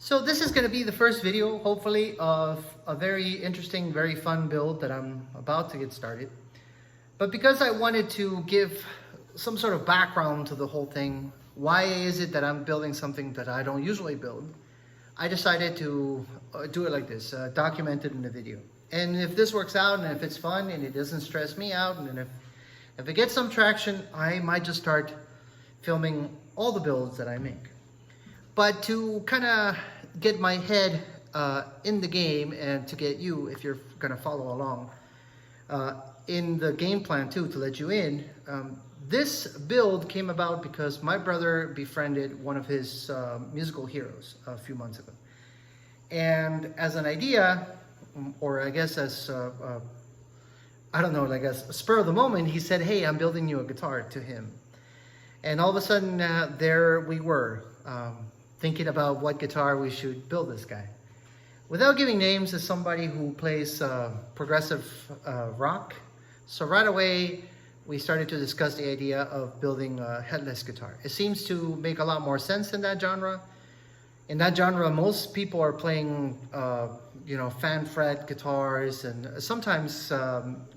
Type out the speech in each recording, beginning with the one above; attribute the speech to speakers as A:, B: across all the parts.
A: So this is going to be the first video, hopefully, of a very interesting, very fun build that I'm about to get started. But because I wanted to give some sort of background to the whole thing, why is it that I'm building something that I don't usually build? I decided to do it like this, document it in a video. And if this works out, and if it's fun, and it doesn't stress me out, and if it gets some traction, I might just start filming all the builds that I make. But to kind of get my head in the game, and to get you, if you're gonna follow along, in the game plan too, to let you in, this build came about because my brother befriended one of his musical heroes a few months ago. And as an idea, or I guess as, I don't know, like as a spur of the moment, he said, hey, I'm building you a guitar to him. And all of a sudden, there we were, thinking about what guitar we should build this guy. Without giving names, as somebody who plays progressive rock, so right away we started to discuss the idea of building a headless guitar. It seems to make a lot more sense in that genre. In that genre, most people are playing, fan fret guitars, and sometimes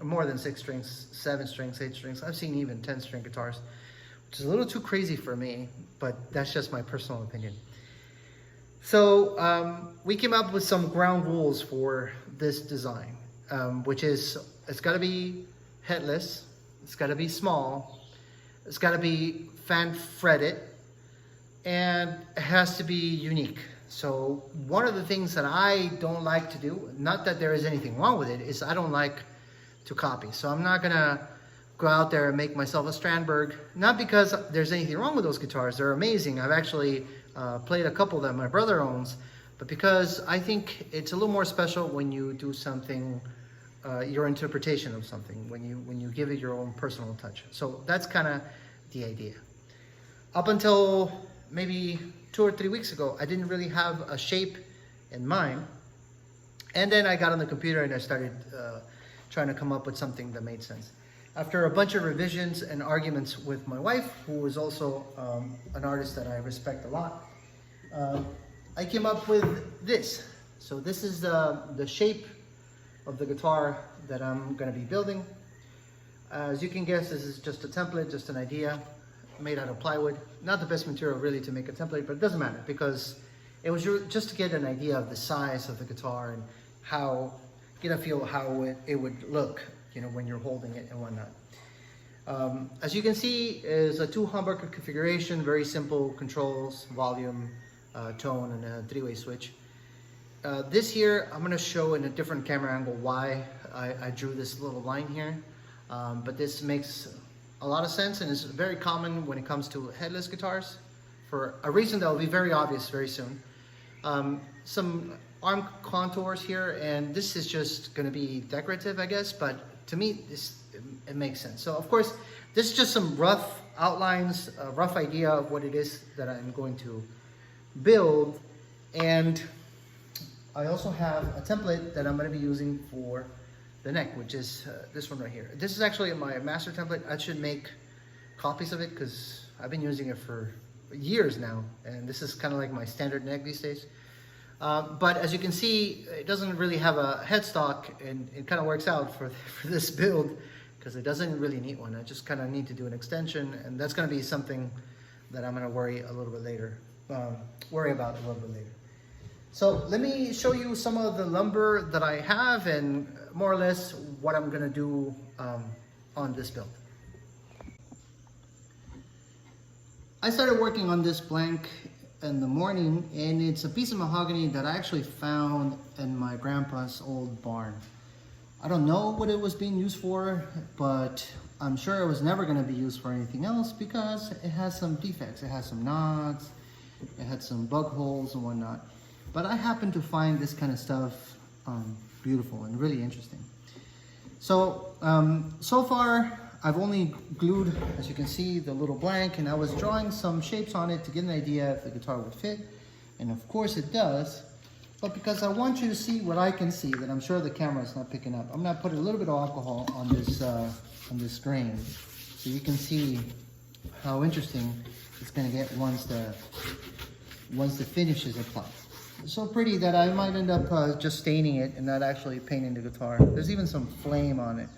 A: more than 6 strings, 7 strings, 8 strings. I've seen even 10-string guitars, which is a little too crazy for me, but that's just my personal opinion. So we came up with some ground rules for this design, which is it's got to be headless, it's got to be small, it's got to be fan fretted, and it has to be unique. So one of the things that I don't like to do, not that there is anything wrong with it, is I don't like to copy. So I'm not gonna go out there and make myself a Strandberg, not because there's anything wrong with those guitars, they're amazing. I've actually played a couple that my brother owns, but because I think it's a little more special when you do something, your interpretation of something, when you give it your own personal touch. So that's kind of the idea. Up until maybe 2 or 3 weeks ago, I didn't really have a shape in mind. And then I got on the computer and I started trying to come up with something that made sense. After a bunch of revisions and arguments with my wife, who is also an artist that I respect a lot, I came up with this. So this is the shape of the guitar that I'm going to be building. As you can guess, this is just a template, just an idea made out of plywood. Not the best material really to make a template, but it doesn't matter because it was just to get an idea of the size of the guitar and how, get a feel how it would look, when you're holding it and whatnot. As you can see, is a 2 humbucker configuration, very simple controls, volume, tone, and a 3-way switch. This here, I'm going to show in a different camera angle why I drew this little line here. But this makes a lot of sense and is very common when it comes to headless guitars for a reason that will be very obvious very soon. Some arm contours here, and this is just going to be decorative, I guess, but to me, it makes sense. So of course, this is just some rough outlines, a rough idea of what it is that I'm going to build. And I also have a template that I'm going to be using for the neck, which is this one right here. This is actually my master template. I should make copies of it because I've been using it for years now, and this is kind of like my standard neck these days. But as you can see, it doesn't really have a headstock, and it kind of works out for this build because it doesn't really need one. I just kind of need to do an extension, and that's going to be something that I'm going to worry about a little bit later. So let me show you some of the lumber that I have and more or less what I'm going to do on this build. I started working on this blank in the morning, and it's a piece of mahogany that I actually found in my grandpa's old barn. I don't know what it was being used for, but I'm sure it was never going to be used for anything else because it has some defects. It has some knots, it had some bug holes and whatnot. But I happened to find this kind of stuff beautiful and really interesting. So, so far, I've only glued, as you can see, the little blank, and I was drawing some shapes on it to get an idea if the guitar would fit. And of course it does, but because I want you to see what I can see that I'm sure the camera is not picking up, I'm gonna put a little bit of alcohol on this grain so you can see how interesting it's gonna get once the finish is applied. so pretty that I might end up just staining it and not actually painting the guitar. There's even some flame on it,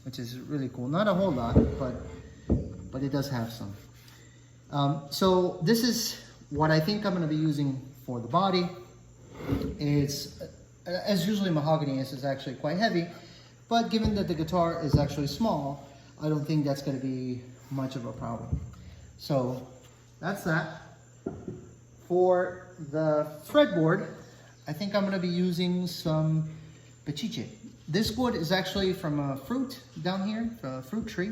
A: which is really cool. Not a whole lot, but it does have some. So this is what I think I'm going to be using for the body. It's, as usually mahogany is actually quite heavy, but given that the guitar is actually small, I don't think that's going to be much of a problem. So that's that. For the fretboard, I think I'm going to be using some pechiche. This wood is actually from a fruit down here, a fruit tree.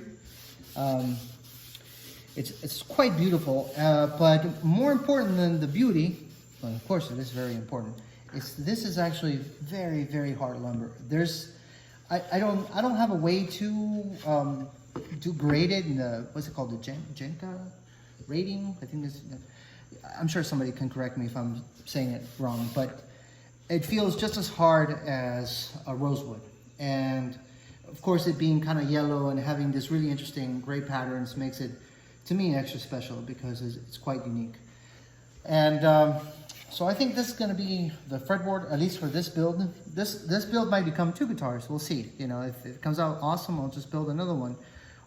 A: It's quite beautiful, but more important than the beauty, well, of course it is very important, this is actually very, very hard lumber. I don't have a way to grade it in the, what's it called, the Genka rating? I think this, I'm sure somebody can correct me if I'm saying it wrong, but it feels just as hard as a rosewood. And of course, it being kind of yellow and having this really interesting gray patterns makes it, to me, extra special because it's quite unique. And so I think this is going to be the fretboard, at least for this build. This build might become 2 guitars. We'll see. You know, if it comes out awesome, I'll just build another one,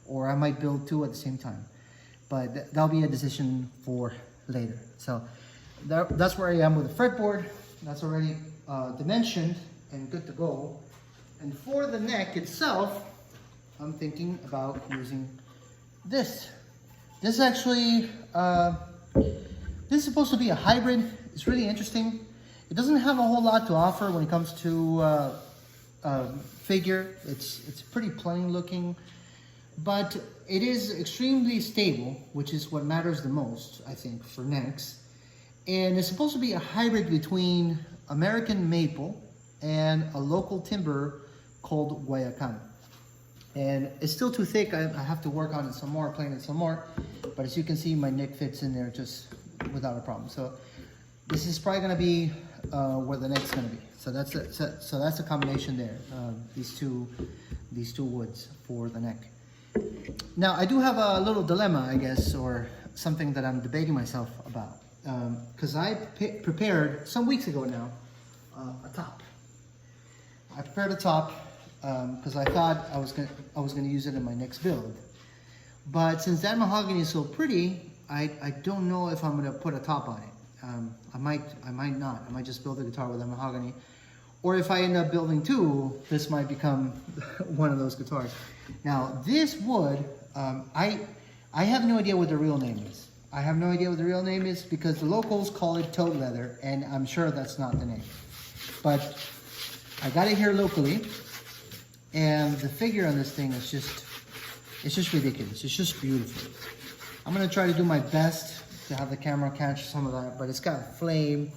A: or I might build 2 at the same time. But that'll be a decision for later. So that's where I am with the fretboard. That's already dimensioned and good to go. And for the neck itself, I'm thinking about using this. This actually, this is supposed to be a hybrid. It's really interesting. It doesn't have a whole lot to offer when it comes to figure. It's pretty plain looking, but it is extremely stable, which is what matters the most, I think, for necks. And it's supposed to be a hybrid between American maple and a local timber called Guayacán. And it's still too thick. I have to work on it some more, plane it some more. But as you can see, my neck fits in there just without a problem. So this is probably going to be where the neck's going to be. So that's a combination there. These two woods for the neck. Now I do have a little dilemma, I guess, or something that I'm debating myself about. Because I prepared some weeks ago now a top. I prepared a top because I thought I was gonna use it in my next build. But since that mahogany is so pretty, I don't know if I'm gonna put a top on it. I might not. I might just build a guitar with that mahogany. Or if I end up building 2, this might become one of those guitars. Now this wood, I have no idea what the real name is. I have no idea what the real name is because the locals call it toad leather, and I'm sure that's not the name. But I got it here locally, and the figure on this thing is it's just ridiculous. It's just beautiful. I'm gonna try to do my best to have the camera catch some of that, but it's got flame.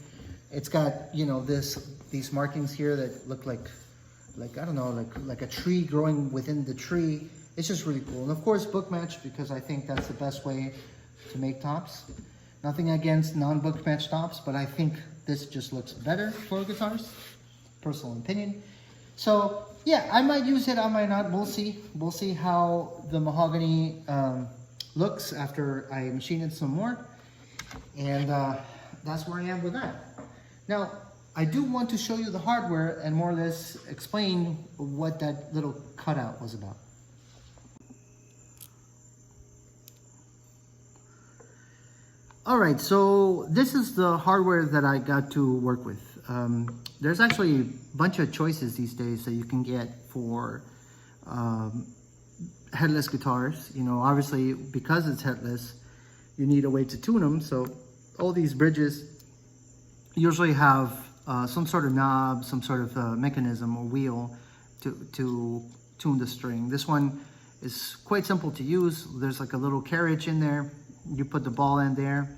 A: It's got, you know, these markings here that look like I don't know, like a tree growing within the tree. It's just really cool. And of course, book match, because I think that's the best way to make tops. Nothing against non-book match tops, but I think this just looks better for guitars. Personal opinion. So yeah, I might use it, I might not. We'll see. We'll see how the mahogany looks after I machine it some more. And that's where I am with that. Now, I do want to show you the hardware and more or less explain what that little cutout was about. All right, so this is the hardware that I got to work with. There's actually a bunch of choices these days that you can get for headless guitars. You know, obviously because it's headless, you need a way to tune them. So all these bridges usually have some sort of knob, some sort of mechanism or wheel to tune the string. This one is quite simple to use. There's like a little carriage in there. You put the ball in there,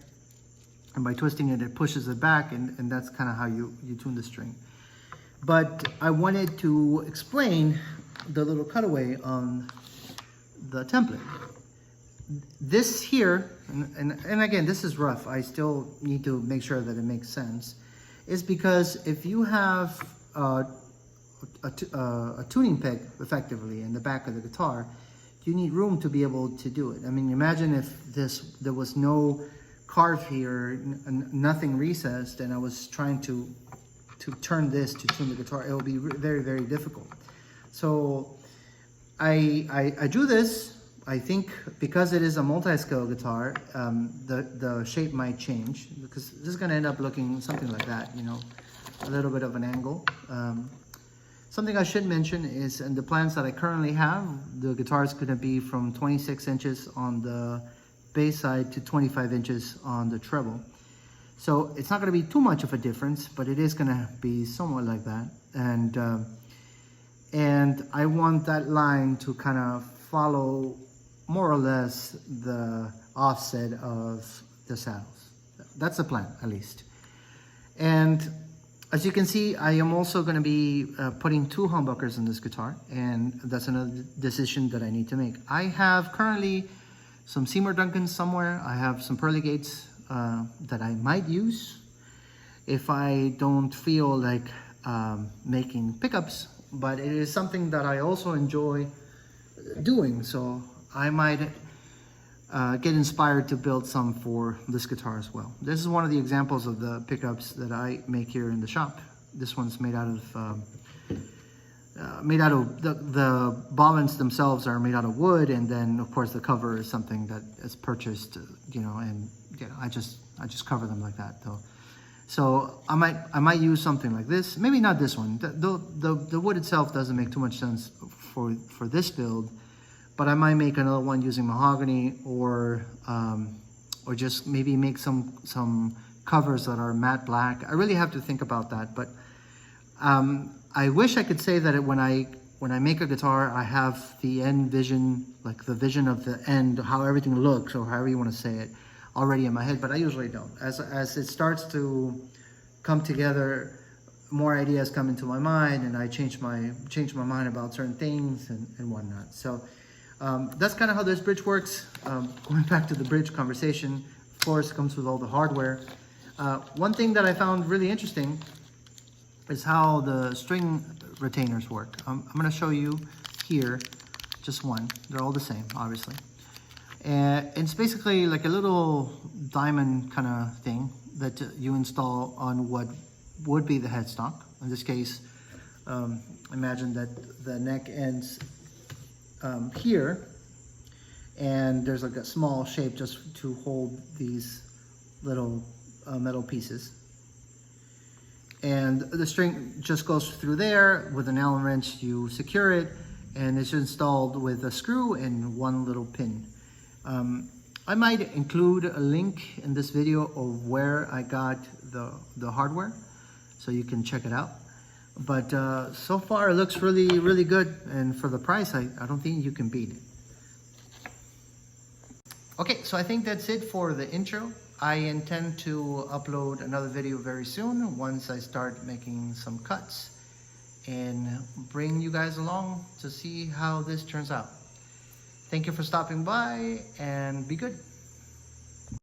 A: and by twisting it, it pushes it back, and that's kind of how you tune the string. But I wanted to explain the little cutaway on the template. This here, and again, this is rough. I still need to make sure that it makes sense, is because if you have a tuning peg, effectively, in the back of the guitar, you need room to be able to do it. I mean, imagine if there was no carved here, nothing recessed, and I was trying to turn this to tune the guitar, it will be very, very difficult. So I do this. I think because it is a multi-scale guitar, the shape might change, because this is going to end up looking something like that, you know, a little bit of an angle. Something I should mention is in the plans that I currently have, the guitar is going to be from 26 inches on the bass side to 25 inches on the treble. So it's not going to be too much of a difference, but it is going to be somewhat like that. And I want that line to kind of follow more or less the offset of the saddles. That's the plan, at least. And as you can see, I am also going to be putting 2 humbuckers in this guitar, and that's another decision that I need to make. I have currently some Seymour Duncans somewhere. I have some pearly gates that I might use if I don't feel like making pickups, but it is something that I also enjoy doing, so I might get inspired to build some for this guitar as well. This is one of the examples of the pickups that I make here in the shop. This one's made out of the bobbins themselves are made out of wood, and then of course the cover is something that is purchased, you know, and you know, I just cover them like that though. So I might use something like this. Maybe not this one. The wood itself doesn't make too much sense for this build. But I might make another one using mahogany, or just maybe make some covers that are matte black. I really have to think about that. But I wish I could say that when I make a guitar, I have the end vision, like the vision of the end, how everything looks, or however you want to say it, already in my head. But I usually don't. As it starts to come together, more ideas come into my mind, and I change my mind about certain things and whatnot. So. That's kind of how this bridge works. Going back to the bridge conversation, of course, it comes with all the hardware. One thing that I found really interesting is how the string retainers work. I'm going to show you here just one. They're all the same, obviously. And it's basically like a little diamond kind of thing that you install on what would be the headstock. In this case, imagine that the neck ends here, and there's like a small shape just to hold these little metal pieces, and the string just goes through there. With an Allen wrench you secure it, and it's installed with a screw and one little pin. I might include a link in this video of where I got the hardware, so you can check it out. But so far it looks really, really good, and for the price, I don't think you can beat it. Okay, so I think that's it for the intro. I intend to upload another video very soon once I start making some cuts, and bring you guys along to see how this turns out. Thank you for stopping by, and be good.